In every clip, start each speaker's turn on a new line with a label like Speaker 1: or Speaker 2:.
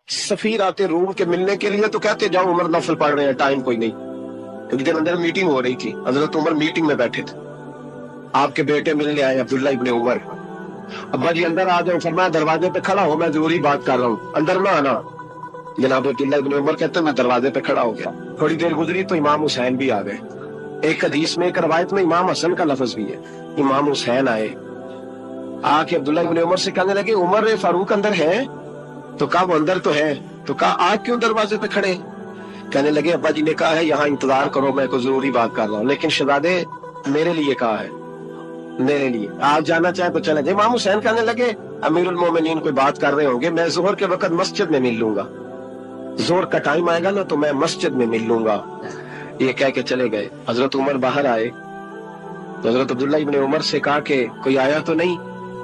Speaker 1: सफीर आते रूम के मिलने के लिए तो कहते जाओ उमर नफल पढ़ रहे हैं, टाइम कोई नहीं। क्योंकि दिन अंदर मीटिंग हो रही थी, हजरत उमर मीटिंग में बैठे थे। आपके बेटे मिलने आए अब्दुल्ला इब्ने उमर। अब्बा जी अंदर आ जाओ, फरमाया दरवाजे पे खड़ा हो, मैं जरूरी बात कर रहा हूँ, अंदर ना आना। जनाब अब्दुल्ला इब्ने उमर कहते मैं दरवाजे पे खड़ा हो गया। थोड़ी देर गुजरी तो इमाम हुसैन भी आ गए। एक हदीस में, एक रवायत में इमाम हसन का लफ्ज भी है। इमाम हुसैन आए, आके अब्दुल्ला इब्ने उमर से कहने लगे उमर फारूक अंदर है? तो कहा वो अंदर तो है। तो कहा आप क्यों दरवाजे पे खड़े? कहने लगे अब्बा जी ने कहा है यहाँ इंतजार करो, मैं कोई जरूरी बात कर रहा हूँ। लेकिन शहजादे मेरे लिए कहा है, मेरे लिए, आप जाना चाहे तो चले जाए। इमाम हुसैन कहने लगे अमीरुल मोमिनीन कोई बात कर रहे होंगे, मैं जोहर के वक्त मस्जिद में मिल लूंगा, जोहर का टाइम आएगा ना तो मैं मस्जिद में मिल लूंगा। ये कह के चले गए। हजरत उमर बाहर आए तो हजरत अब्दुल्ला इब्ने उमर से कहा कि कोई आया तो नहीं?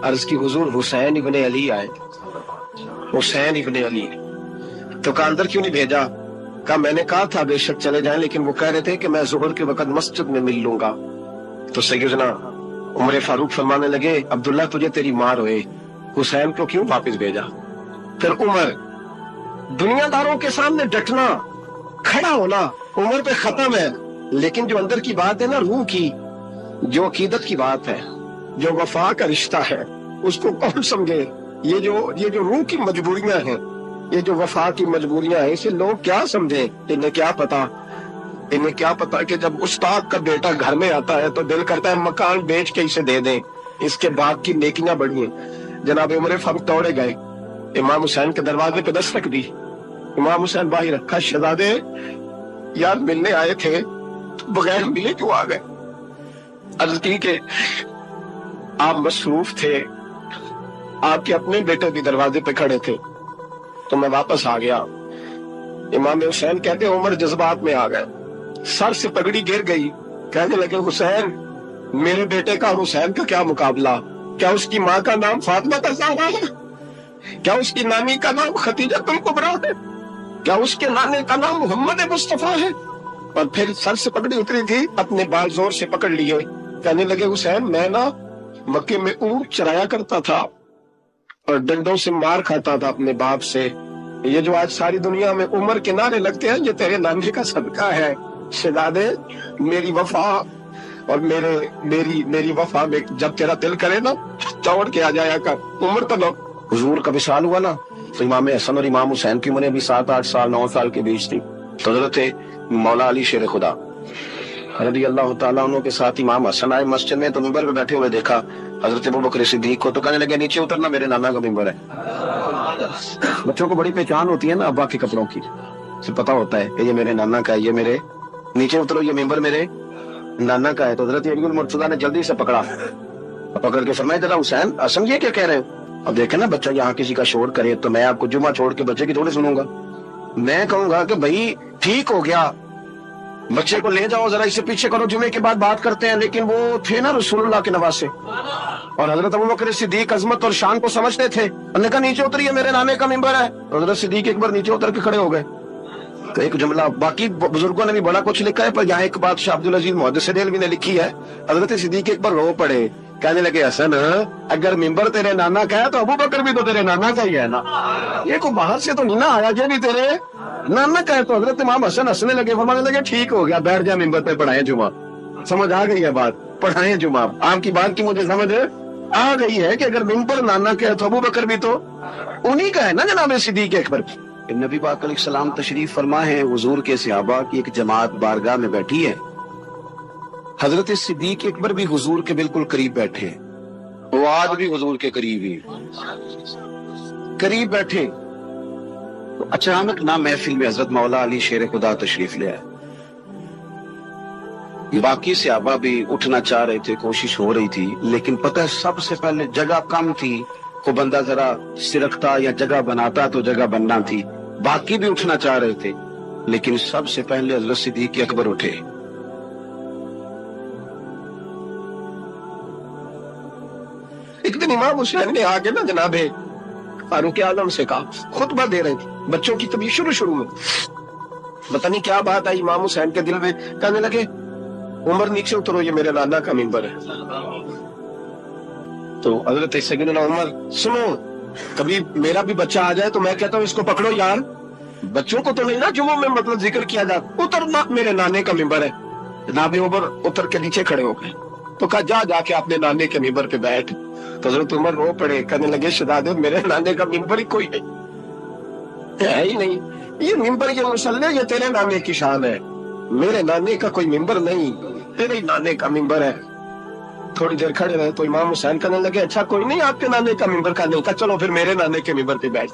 Speaker 1: अर्ज की हुजूर हुसैन इब्ने अली आए। हुसैन इब्ने अली। तो कहा अंदर क्यों नहीं भेजा? कहा मैंने कहा था बेशक चले जाएं, लेकिन वो कह रहे थे कि मैं जोहर के वक्त मस्जिद में मिल लूंगा। तो सैयदना उमर फारूक फरमाने लगे अब्दुल्ला तुझे तेरी मार होए, हुसैन को क्यों वापस भेजा? फिर उमर, दुनियादारों के सामने डटना, खड़ा होना उमर पे खत्म है, लेकिन जो अंदर की बात है ना, रूह की, जो अकीदत की बात है, जो वफा का रिश्ता है, उसको कौन समझे? ये जो रूह की मजबूरियां हैं, ये जो वफा की मजबूरियां हैं, इसे लोग क्या समझे? इन्हें क्या पता, इन्हें क्या पता कि जब उस्ताद का बेटा घर में आता है तो दिल करता है मकान बेच के इसे दे दें, इसके बाप की नेकियां बढ़ी हैं। जनाब उमर फारूक दौड़े गए, इमाम हुसैन के दरवाजे पे दस्तक दी। इमाम हुसैन बाहर रखा, शहजादे यार मिलने आए थे, बगैर मिले क्यों आ गए? अर्ज की कि आप मसरूफ थे, आपके अपने बेटे भी दरवाजे पे खड़े थे, तो मैं वापस आ गया। इमाम हुसैन कहते उमर जज्बात में आ गए, सर से पगड़ी गिर गई। कहने लगे हुसैन, मेरे बेटे का हुसैन का क्या मुकाबला? क्या उसकी माँ का नाम फातिमा ज़हरा है? क्या उसकी नानी का नाम खदीजा कुबरा है? क्या उसके नाने का नाम मोहम्मद मुस्तफा है? और फिर सर से पगड़ी उतरी थी, अपने बाल जोर से पकड़ लिए। कहने लगे हुसैन, मैं ना मक्के में ऊंट चराया करता था और डंडों से मार खाता था अपने बाप से। ये जो आज सारी दुनिया में उमर के नारे लगते हैं, ये तेरे नाने का सदका है। शहजादे मेरी वफा और मेरी वफा में जब तेरा दिल करे ना, दौड़ के आ जाया कर। उम्र तो लो, हुजूर का विसाल हुआ ना, तो इमाम हसन और इमाम हुसैन की उम्रें भी 7-8 साल 9 साल के बीच थी। तो हजरत मौला अली शेर खुदा रज़ी अल्लाह तआला अन्हु के साथ इमाम हसन आए मस्जिद में, तो मिंबर पे बैठे हुए देखा हजरत अबू बकर सिद्दीक को, तो कहने लगे नीचे उतरना, मेरे नाना का मिंबर है। बच्चों को बड़ी पहचान होती है ना अब्बा के कपड़ों की, से पता होता है कि ये मेरे नाना का है, ये मेरे, नीचे उतरो, ये मिंबर मेरे नाना का है। तो हजरत अली मुर्तजा ने जल्दी से पकड़ा, पकड़ के फरमाया जरा हुसैन समझिए क्या कह रहे हो? अब देखे ना बच्चा यहाँ किसी का शोर करे तो मैं आपको जुमा छोड़ के बच्चे की थोड़ी सुनूंगा। मैं कहूंगा कि भाई ठीक हो गया, बच्चे को ले जाओ, जरा इसे पीछे करो, जुमे के बाद बात करते हैं। लेकिन वो थे ना रसूलुल्लाह के नवासे, और हजरत अबू बकर सिद्दीक अजमत और शान को समझते थे। उन्होंने कहा नीचे उतरिए, मेरे नाने का मिंबर है। हजरत सिद्दीक एक बार नीचे उतर के खड़े हो गए। तो एक जुमला, बाकी बुजुर्गों ने भी बड़ा कुछ लिखा है, पर यहाँ एक बात शाह अब्दुल अजीज मुहद्दिस देलवी ने लिखी है। हजरत सिद्दीक एक बार रो पड़े, कहने लगे हसन अगर मिंबर तेरे नाना का है तो अबू बकर भी तो तेरे नाना का ही है ना, ये को बाहर से तो नहीं ना आया, ये भी तेरे नाना का है। तो हजरत इमाम हसन हंसने लगे, फरमाने लगे ठीक हो गया, बैठ जा मिंबर पे, पढ़ाए जुमा। समझ आ गई है बात, पढ़ाए जुमा। आपकी बात की मुझे समझ आ गई है कि अगर मिंबर नाना का है तो अबू बकर भी तो उन्हीं का है ना जनाब सिद्दीक अकबर। नबी पाक अलैहिस्सलाम तशरीफ फरमा है, हुजूर के सहाबा की एक जमात बारगाह में बैठी है। हजरत सिद्दीक अकबर भी हुजूर के बिल्कुल करीब बैठे, वो आज भी हुजूर के करीब बैठे। तो अचानक ना महफिल में हजरत मौला अली शेर खुदा तशरीफ ले आए। बाकी सहाबा भी उठना चाह रहे थे, कोशिश हो रही थी, लेकिन पता है सबसे पहले जगह कम थी, को बंदा जरा सिरकता या जगह बनाता तो जगह बनना थी। बाकी भी उठना चाह रहे थे, लेकिन सबसे पहले हजरत सिद्दीक अकबर उठे। एक दिन इमाम हुसैन ने आगे ना जनाबे फारूक आजम से कहा, खुतबा दे रहे थे, बच्चों की तभी शुरू में पता नहीं क्या बात आई इमाम हुसैन के दिल में। कहने लगे उमर नीचे उतरो, ये मेरे नाना का मिंबर है। तो हजरत सैयदना उमर, सुनो कभी मेरा भी बच्चा आ जाए तो मैं कहता हूँ इसको पकड़ो यार, बच्चों को तो नहीं ना जुम्मों में मतलब जिक्र किया जाता। उतरना, मेरे नाने का मिंबर है, जनाब उमर उतर के नीचे खड़े हो गए, तो कहा जा जाके अपने नाने के मिंबर पे बैठ। तो हज़रत उमर रो पड़े, कहने लगे शहजादे मेरे नाने का मिंबर ही कोई नहीं है ही नहीं, ये मिंबर ये मुसल्ले ये तेरे नाने की शान है, मेरे नाने का कोई मिंबर नहीं, तेरे नाने का मिंबर है। थोड़ी देर खड़े रहे तो इमाम हुसैन कहने लगे अच्छा कोई नहीं आपके नाने का मिंबर का नहीं, का चलो फिर मेरे नाने के मिंबर पे बैठ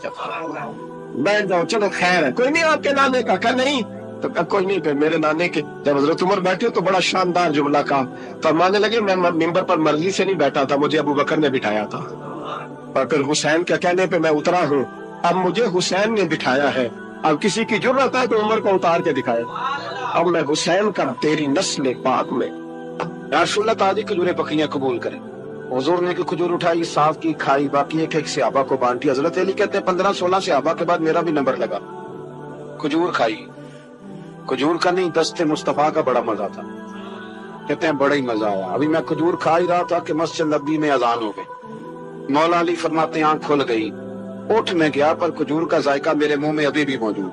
Speaker 1: जाओ, चलो खैर है, कोई नहीं आपके नाने का नहीं, तो कहा कोई नहीं फिर मेरे नाने के। जब हजरत उमर बैठे तो बड़ा शानदार जुमला कहा, फरमाने लगे मैं मिंबर पर मर्जी से नहीं बैठा था, मुझे अबू बकर ने बिठाया था, और फिर हुसैन के कहने पे मैं उतरा हूँ, अब मुझे हुसैन ने बिठाया है, अब किसी की जुर्रत है तो उमर को उतार के दिखाए, अब मैं हुसैन का तेरी नस्ल पाक में रसूलुल्लाह ताजी खजूरें पकियां कबूल करें। हुजूर ने की खजूर उठाई, साफ की, खाई, बाकी एक एक सहाबा को बांटी। हजरत अली कहते हैं 15-16 सहाबा के बाद मेरा भी नंबर लगा, खजूर खाई। खजूर का नहीं, दस्ते मुस्तफा का बड़ा मजा था, कहते हैं बड़ा ही मजा आया। अभी मैं खजूर खा ही रहा था कि मस्जिद नबी में अजान हो गई। मौला अली फरमाते आंख खुल गई, उठ में गया पर खजूर का जायका मेरे मुंह में अभी भी मौजूद।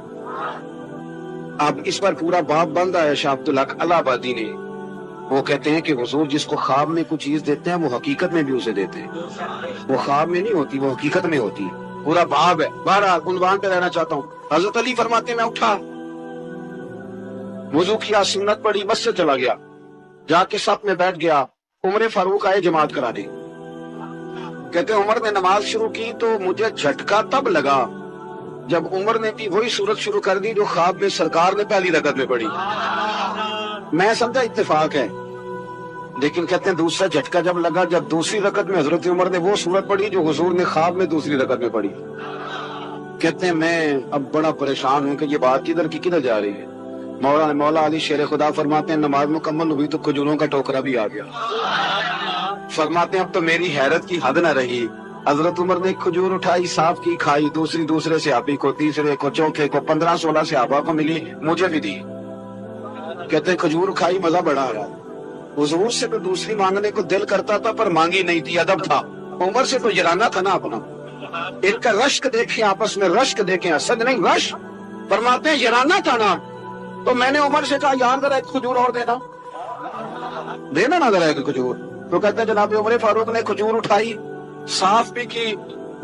Speaker 1: अब इस पर पूरा बाप बंद है शाह अब्दुल हक इलाहाबादी ने। वो कहते हैं कि हुजूर जिसको ख्वाब में कुछ चीज देते हैं वो हकीकत में भी उसे देते हैं, वो ख्वाब में नहीं होती, वो हकीकत में होती है, पूरा बाब है। बहरहाल उन्वान पे रहना चाहता हूँ। हजरत अली फरमाते मैं उठा, वुजू किया, सुन्नत पढ़ी, मस्जिद चला गया, जाके सफ में बैठ गया। उमर फारूक आए जमात कराने, कहते उमर ने नमाज शुरू की तो मुझे झटका तब लगा जब उमर ने भी वही सूरत शुरू कर दी जो ख्वाब में सरकार ने पहली रकत में पढ़ी। मैं समझा इत्तेफाक है, लेकिन कहते हैं दूसरा झटका जब लगा जब दूसरी रकत में हजरत उमर ने वो सूरत पढ़ी जो हुजूर ने ख्वाब में दूसरी रकत में पढ़ी। कहते हैं मैं अब बड़ा परेशान हूं कि ये बात किधर की किधर जा रही है। मौला अली शेर खुदा फरमाते हैं नमाज मुकम्मल हुई तो खजूरों का टोकरा भी आ गया। फरमाते हैं अब तो मेरी हैरत की हद न रही, हजरत उमर ने खजूर उठाई, साफ की, खाई, दूसरे सहाबी को, तीसरे को, चौथे को, 15-16 सहाबा को मिली, मुझे भी दी। कहते खजूर खाई, मजा बड़ा आया। हुजूर से तो दूसरी मांगने को दिल करता था पर मांगी नहीं थी, अदब था। उमर से तो जलाना था ना अपना। इनका रश्क देखें, आपस में रश्क देखें, असद नहीं रश। फरमाते हैं जलाना था ना, तो मैंने उमर से कहा यार जरा एक खजूर और देना ना जरा एक खजूर। तो कहते हैं जनाब उमर फारूक ने खजूर उठाई, साफ भी की,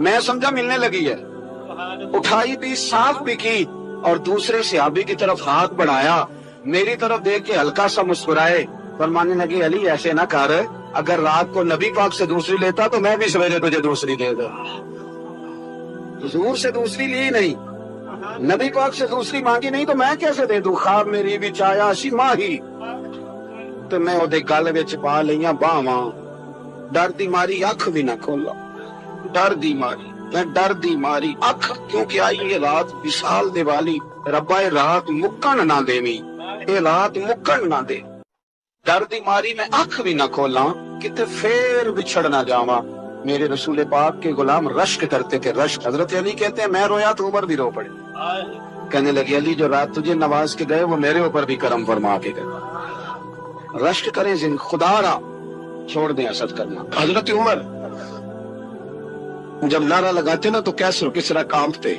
Speaker 1: मैं समझा मिलने लगी है, उठाई भी, साफ भी की, और दूसरे सहाबी की तरफ हाथ बढ़ाया, मेरी तरफ देख के हल्का सा मुस्कुराए, फरमाने लगे अली ऐसे ना कर, अगर रात को नबी पाक से दूसरी लेता तो मैं भी सवेरे तुझे दूसरी दे दे। हुजूर से दूसरी ली नहीं, नबी पाक से दूसरी मांगी नहीं तो मैं कैसे दे दूं। ख्वाब मेरी भी चाया सी माही, तो मैं ओदे गल विच पा लईयां बावां, डर दी मारी अख भी ना खोला, डर दी मारी, मैं डर दी मारी अख, क्योंकि आई ये रात विशाल दिवाली, रब्बा ये रात मुक्कन ना देवी, ये रात मुक्कन ना दे। डर दी मारी मैं अख भी ना खोला, किते फेर बिछड़ ना जावा। मेरे रसूल पाक के गुलाम रश्क करते थे, रश्क। हजरत अली कहते हैं मैं रोया तो उमर भी रो पड़े, कहने लगे अली जो रात तुझे नवाज के गए वो मेरे ऊपर भी करम फरमा के गए। रश्क करें जिन खुदारा, छोड़ दें असद करना। हजरत उमर जब नारा लगाते ना तो कैसर किस तरह कांपते।